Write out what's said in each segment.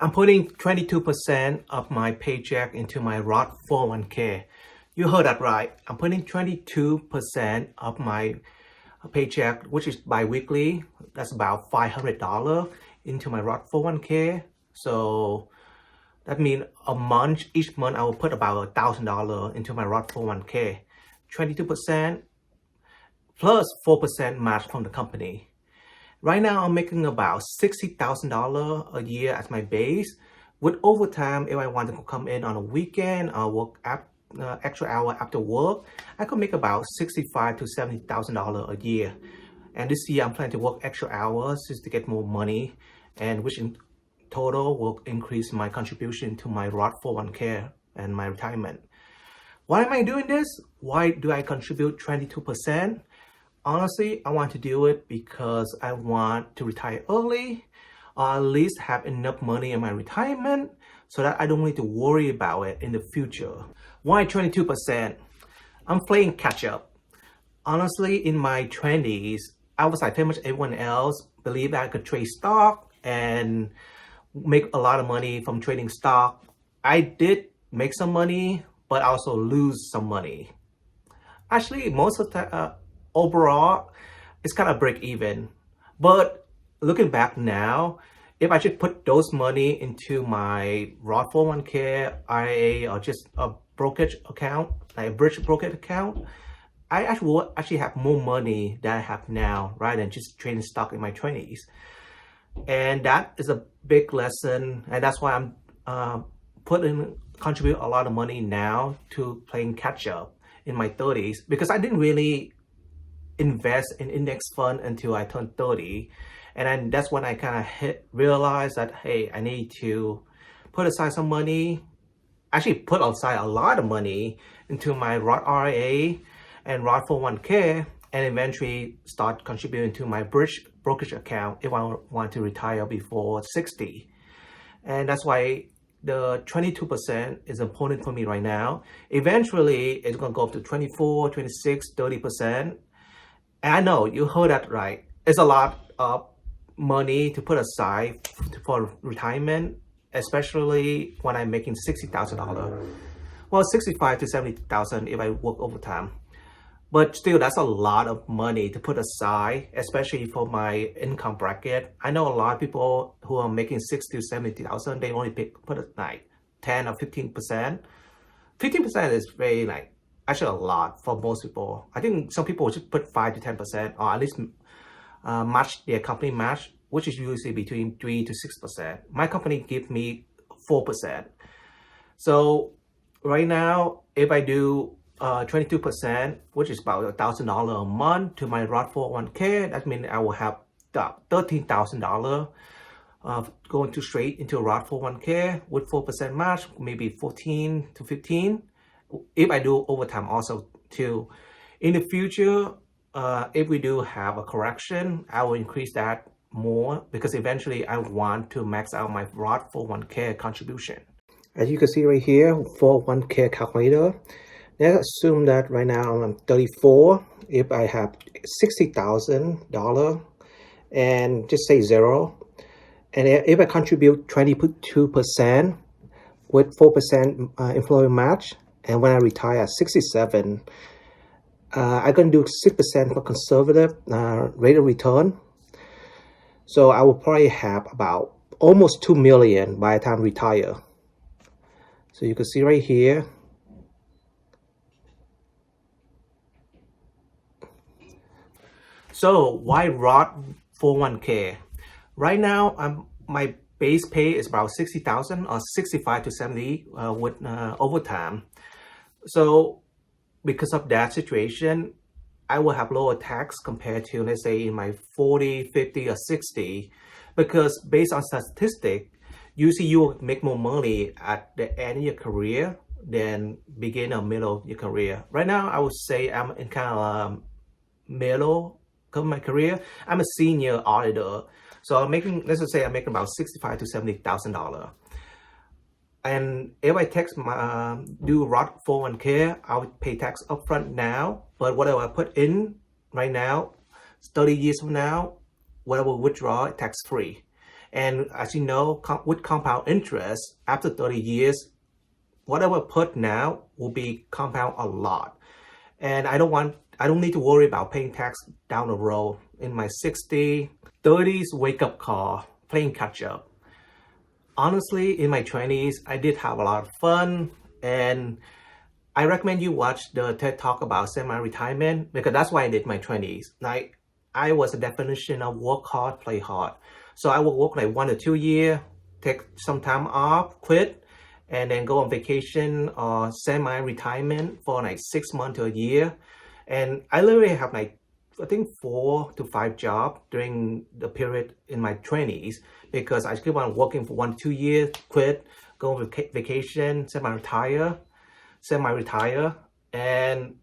I'm putting 22% of my paycheck into my Roth 401k. You heard that right. I'm putting 22% of my paycheck, which is bi-weekly. That's about $500 into my Roth 401k. So that means each month I will put about $1,000 into my Roth 401k. 22% plus 4% match from the company. Right now, I'm making about $60,000 a year as my base. With overtime, if I want to come in on a weekend or work extra hour after work, I could make about $65,000 to $70,000 a year. And this year, I'm planning to work extra hours just to get more money, and which in total will increase my contribution to my Roth 401k and my retirement. Why am I doing this? Why do I contribute 22%? Honestly, I want to do it because I want to retire early, or at least have enough money in my retirement so that I don't need to worry about it in the future. Why 22%? I'm playing catch up. Honestly, in my 20s, I was like pretty much everyone else, believe I could trade stock and make a lot of money from trading stock. I did make some money, but also lose some money. Actually, most of the overall, it's kind of break even. But looking back now, if I should put those money into my Roth 401k, IRA, or just a brokerage account, like a bridge brokerage account, I actually have more money than I have now, rather than just trading stock in my 20s. And that is a big lesson, and that's why I'm contribute a lot of money now to playing catch up in my 30s, because I didn't really invest in index fund until I turned 30, and then that's when I kind of realized that, hey, I need to put aside some money, actually put aside a lot of money into my Roth IRA and Roth 401k, and eventually start contributing to my brokerage account if I want to retire before 60. And that's why the 22% is important for me right now. Eventually, it's going to go up to 24, 26, 30%. And I know you heard that right. It's a lot of money to put aside for retirement, especially when I'm making $60,000. Well, $65,000 to $70,000 if I work overtime. But still, that's a lot of money to put aside, especially for my income bracket. I know a lot of people who are making $60,000 to $70,000, they only put like 10 or 15%. 15% is very actually a lot for most people. I think some people should put 5 to 10%, or at least match their company match, which is usually between 3 to 6%. My company gives me 4%. So right now, if I do 22%, which is about $1,000 a month to my Roth 401k, that means I will have $13,000 going to straight into a Roth 401k with 4% match, maybe 14 to 15. If I do overtime also too. In the future, if we do have a correction, I will increase that more, because eventually I want to max out my Roth 401k contribution. As you can see right here, 401k calculator. Let's assume that right now I'm 34. If I have $60,000 and just say 0, and if I contribute 22% with 4% employer match, and when I retire at 67, I'm going to do 6% for conservative rate of return. So I will probably have about almost $2 million by the time I retire. So you can see right here. So why Roth 401k? Right now, my base pay is about $60,000 or $65,000 to $70,000 with overtime. So because of that situation, I will have lower tax compared to, let's say, in my 40, 50, or 60, because based on statistics, usually you will make more money at the end of your career than beginning or middle of your career. Right now, I would say I'm in kind of middle of my career. I'm a senior auditor, so I'm making, let's just say I'm making about $65,000 to $70,000. And if I do Roth 401k, I would pay tax upfront now. But whatever I put in right now, 30 years from now, whatever I withdraw, tax free. And as you know, with compound interest, after 30 years, whatever I put now will be compound a lot. And I don't need to worry about paying tax down the road. In my 60s, 30s wake up call, playing catch up. Honestly, in my 20s, I did have a lot of fun, and I recommend you watch the TED Talk about semi-retirement, because that's why I did my 20s. Like, I was a definition of work hard, play hard. So I will work like 1 to 2 years, take some time off, quit, and then go on vacation or semi-retirement for like 6 months to a year. And I literally have like, I think 4 to 5 jobs during the period in my 20s, because I keep on working for 1 to 2 years, quit, go on vacation, semi-retire, and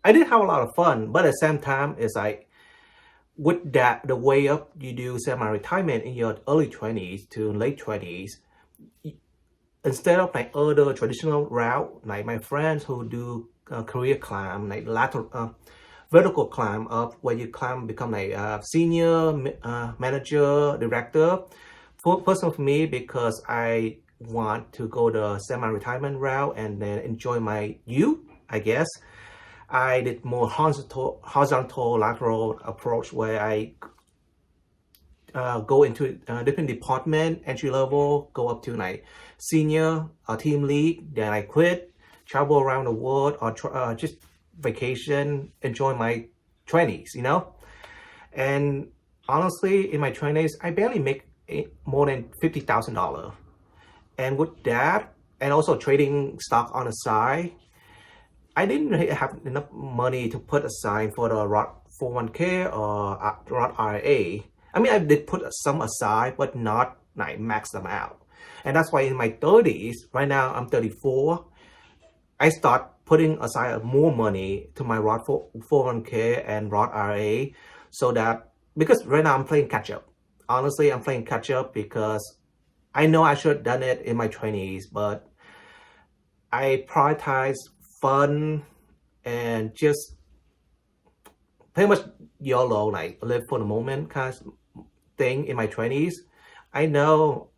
I did have a lot of fun. But at the same time, it's like, with that, the way up you do semi-retirement in your early 20s to late 20s, instead of like other traditional route, like my friends who do career climb, like lateral, vertical climb up, where you climb, become like senior, manager, director. Personally for me, because I want to go the semi-retirement route and then enjoy my youth, I guess, I did more horizontal lateral approach, where I go into different department, entry level, go up to like senior or team lead, then I quit, travel around the world, or just vacation, enjoy my 20s, you know. And honestly, in my 20s, I barely make more than $50,000. And with that, and also trading stock on the side, I didn't really have enough money to put aside for the Roth 401k or Roth IRA. I mean, I did put some aside, but not like max them out. And that's why in my 30s, right now I'm 34, I start putting aside more money to my Roth 401k and Roth IRA, so that, because right now I'm playing catch up. Honestly, I'm playing catch up because I know I should have done it in my 20s, but I prioritize fun and just pretty much YOLO, like live for the moment kind of thing in my 20s. I know,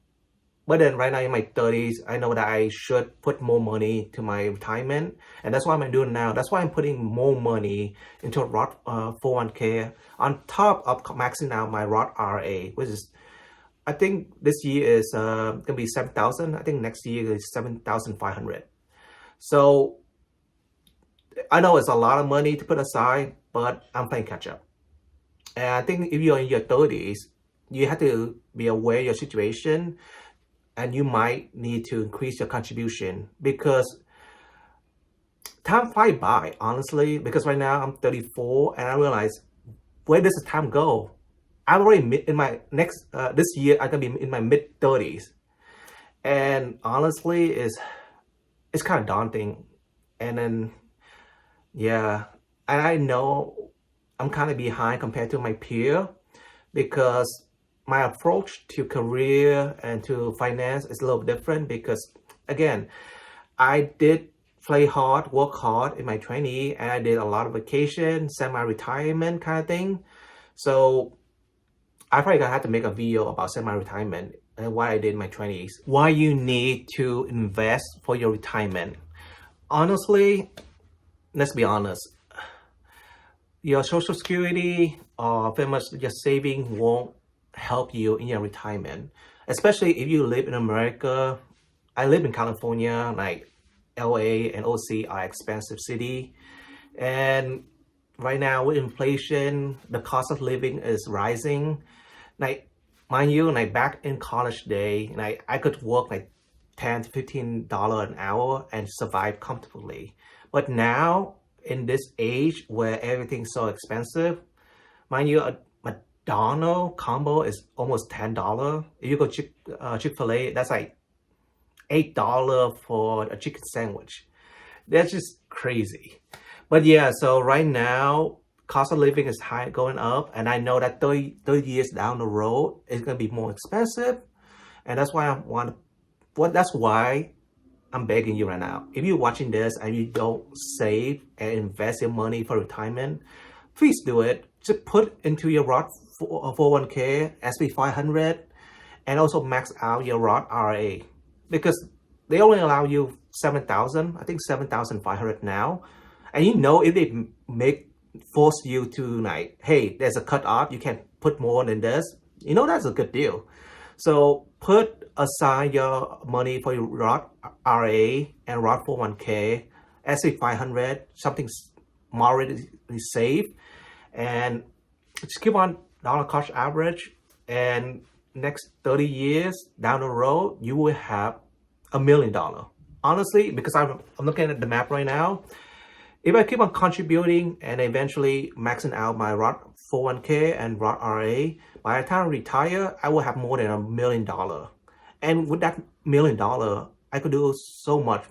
but then right now in my 30s, I know that I should put more money to my retirement, and that's what I'm doing now. That's why I'm putting more money into Roth 401k on top of maxing out my Roth IRA, which is, I think this year is gonna be 7,000. I think next year is 7,500. So I know it's a lot of money to put aside, but I'm playing catch up. And I think if you're in your 30s, you have to be aware of your situation, and you might need to increase your contribution, because time flies by, honestly. Because right now I'm 34, and I realize, where does the time go? I'm already in my next, this year I'm gonna be in my mid 30s. And honestly, it's kind of daunting. And then, yeah, and I know I'm kind of behind compared to my peer, because my approach to career and to finance is a little different. Because again, I did play hard, work hard in my 20s, and I did a lot of vacation, semi-retirement kind of thing. So I probably gonna have to make a video about semi-retirement and what I did in my 20s. Why you need to invest for your retirement. Honestly, let's be honest, your Social Security or pretty much your saving won't help you in your retirement. Especially if you live in America. I live in California, like LA and OC are expensive city. And right now with inflation, the cost of living is rising. Like, mind you, like back in college day, like I could work like $10 to $15 an hour and survive comfortably. But now, in this age where everything's so expensive, mind you, a McDonald's combo is almost $10. If you go Chick-fil-A, that's like $8 for a chicken sandwich. That's just crazy. But yeah, so right now, cost of living is high, going up, and I know that 30 years down the road, it's gonna be more expensive, and that's why that's why I'm begging you right now. If you're watching this and you don't save and invest your money for retirement, please do it. Just put into your Roth 401k, SP 500, and also max out your Roth IRA, because they only allow you 7,000, I think 7,500 now. And you know, if they force you to like, hey, there's a cutoff, you can't put more than this, you know, that's a good deal. So put aside your money for your Roth IRA and Roth 401k, S&P 500, something moderately safe, and just keep on dollar cost average, and next 30 years down the road, you will have $1 million. Honestly, because I'm looking at the map right now, if I keep on contributing and eventually maxing out my Roth 401k and Roth IRA, by the time I retire, I will have more than $1 million. And with that $1 million, I could do so much.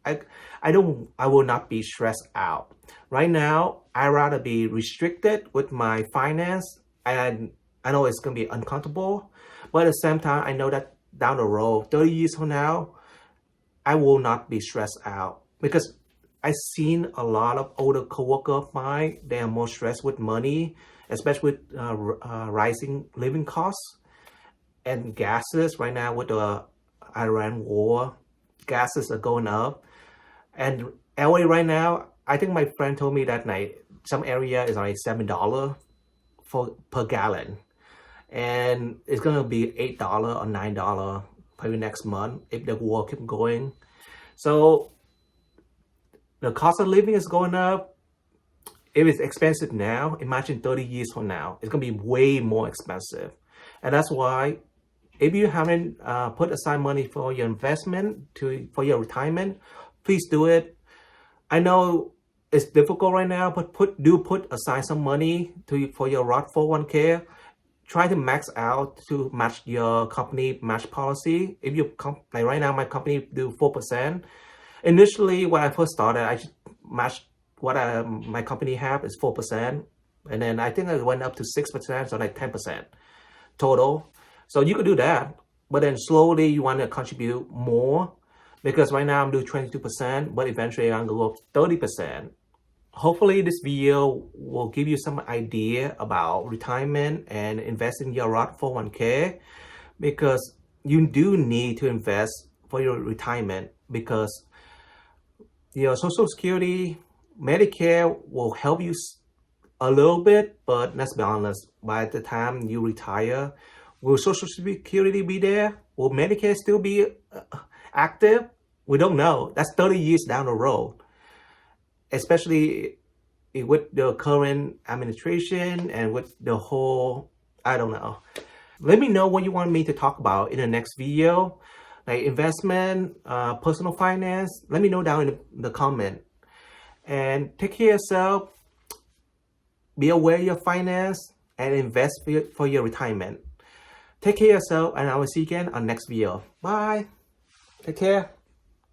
I will not be stressed out. Right now, I'd rather be restricted with my finance, and I know it's gonna be uncomfortable, but at the same time, I know that down the road, 30 years from now, I will not be stressed out, because I've seen a lot of older coworkers of mine, they are more stressed with money, especially with rising living costs and gases. Right now with the Iran war, gases are going up. And LA right now, I think my friend told me that night, some area is like $7 per gallon. And it's gonna be $8 or $9 probably next month if the war keeps going. So the cost of living is going up. If it's expensive now, imagine 30 years from now, it's gonna be way more expensive. And that's why if you haven't put aside money for your investment, for your retirement, please do it. I know it's difficult right now, but put aside some money for your Roth 401k. Try to max out to match your company match policy. If you like right now, my company do 4%. Initially, when I first started, I just matched what my company have is 4%, and then I think it went up to 6%, so like 10% total. So you could do that, but then slowly you want to contribute more, because right now I'm doing 22%, but eventually I'm gonna go up 30%. Hopefully this video will give you some idea about retirement and investing in your Roth 401k, because you do need to invest for your retirement, because your Social Security, Medicare will help you a little bit, but let's be honest, by the time you retire, will Social Security be there? Will Medicare still be active? We don't know. That's 30 years down the road, especially with the current administration and with the whole, I don't know. Let me know what you want me to talk about in the next video, like investment, personal finance. Let me know down in the comment. And take care of yourself, be aware of your finance, and invest for your retirement. Take care of yourself, and I will see you again on next video. Bye. Take care.